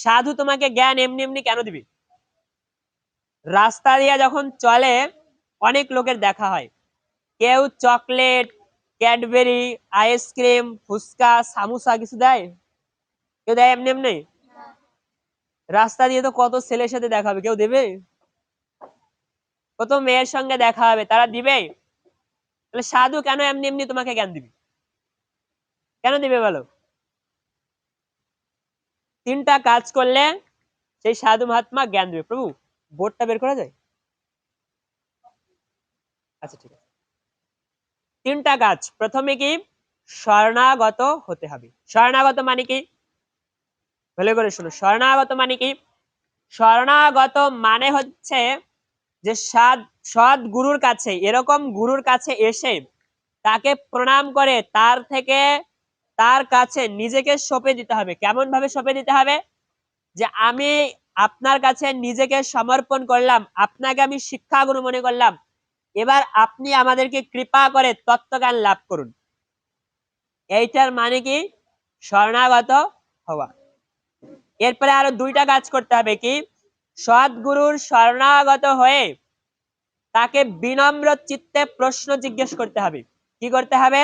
সাধু তোমাকে জ্ঞান এমনি এমনি কেন দিবে? রাস্তা দিয়ে যখন চলে অনেক লোকের দেখা হয়, কেউ chocolate, Cadbury, ice cream, fuchka, samosa কিছু দেয়? কেউ দেয় এমনি এমনি? রাস্তা দিয়ে তো কত ছেলের সাথে দেখা হবে, কেউ দেবে? কত মেয়ের সঙ্গে দেখা হবে, তারা দিবে? তাহলে সাধু কেন এমনি এমনি তোমাকে জ্ঞান দিবে? কেন দিবে বলো? তিনটা কাজ করলে সেই সাধু মহাত্মা জ্ঞান দিবে। প্রভু, বোর্ডটা বের করা যায়? আচ্ছা, ঠিক আছে। তিনটা কাজ। প্রথমে কি? শরণাগত হতে হবে। শরণাগত মানে কি? ভালো করে শুনো, শরণাগত মানে কি? শরণাগত মানে হচ্ছে যে সৎ গুরুর কাছে, এরকম গুরুর কাছে এসে তাকে প্রণাম করে তার কাছে নিজেকে সঁপে দিতে হবে। কেমন ভাবে সঁপে দিতে হবে? যে আমি আপনার কাছে নিজেকে সমর্পণ করলাম, আপনাকে আমি শিক্ষা গুরু মনে করলাম, এবার আপনি আমাদেরকে কৃপা করে তত্ত্বজ্ঞান লাভ করুন। এইটার মানে কি? শরণাগত হওয়া। এরপরে আরো দুইটা কাজ করতে হবে। কি? সদ্গুরুর শরণাগত হয়ে তাকে বিনম্র চিত্তে প্রশ্ন জিজ্ঞেস করতে হবে। কি করতে হবে?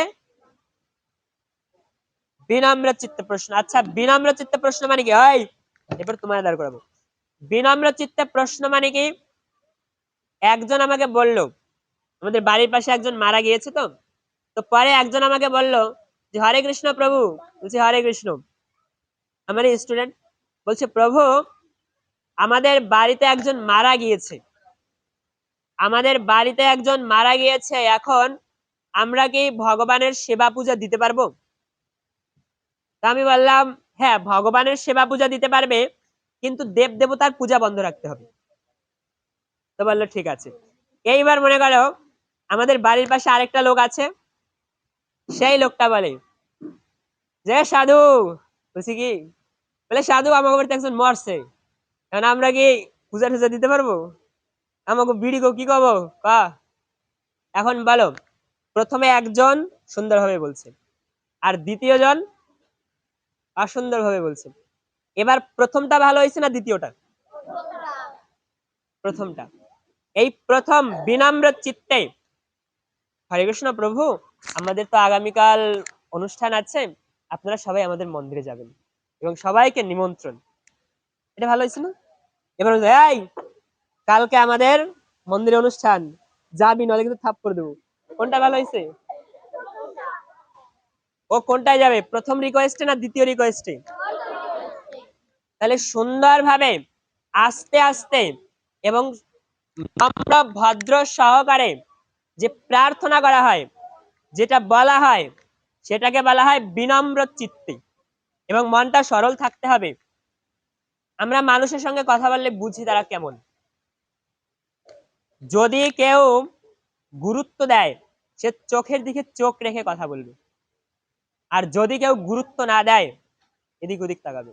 বিনম্র চিত্তে প্রশ্ন। আচ্ছা, বিনম্র চিত্তে প্রশ্ন মানে কি? ওই এবার তোমার দাঁড় করাবো। বিনম্র চিত্তে প্রশ্ন মানে কি? একজন আমাকে বলল, আমাদের বাড়ির পাশে একজন মারা গিয়েছে, তো তো পরে একজন আমাকে বলল যে হরে কৃষ্ণ প্রভু। বলছি হরে কৃষ্ণ। আমার স্টুডেন্ট বলছে, প্রভু আমাদের বাড়িতে একজন মারা গিয়েছে, আমাদের বাড়িতে একজন মারা গিয়েছে, এখন আমরা কি ভগবানের সেবা পূজা দিতে পারবো? তা আমি বললাম, হ্যাঁ ভগবানের সেবা পূজা দিতে পারবে, কিন্তু দেব দেবতার পূজা বন্ধ রাখতে হবে। তো বললো ঠিক আছে। এইবার মনে করো আমাদের বাড়ির পাশে আরেকটা লোক আছে, সেই লোকটা বলে যে সাধু। বলছি কি? বলে সাধু আমাকে বাড়িতে একজন মরছে, এখন আমরা কি পূজা টুজা দিতে পারবো? আমাকে বিড়ি গো কি কব? কা এখন বলো, প্রথমে একজন সুন্দরভাবে বলছে আর দ্বিতীয় জন অসুন্দরভাবে বলছে। এবার প্রথমটা ভালো হয়েছে না দ্বিতীয়টা? প্রথমটা। এই প্রথম বিনম্র চিত্তে, হরে কৃষ্ণ প্রভু আমাদের তো আগামীকাল অনুষ্ঠান আছে, আপনারা সবাই আমাদের মন্দিরে যাবেন এবং সবাইকে নিমন্ত্রণ। এটা ভালো হয়েছে না? এবার এই কালকে আমাদের মন্দিরে অনুষ্ঠান, যাবি নলে কিন্তু থাপ্পড় দেবো। কোনটা ভালো হয়েছে? ও কোনটায় যাবে, প্রথম রিকোয়েস্টে না দ্বিতীয় রিকোয়েস্টে? তাহলে সুন্দরভাবে আস্তে আস্তে এবং নম্র ভদ্র সহকারে যে প্রার্থনা করা হয়, যেটা বলা হয়, সেটাকে বলা হয় বিনম্র চিত্তে, এবং মনটা সরল থাকতে হবে। আমরা মানুষের সঙ্গে কথা বললে বুঝি তারা কেমন। যদি কেউ গুরুত্ব দেয়, সে চোখের দিকে চোখ রেখে কথা বলবে, আর যদি কেউ গুরুত্ব না দেয় এদিক ওদিক তাকাবে।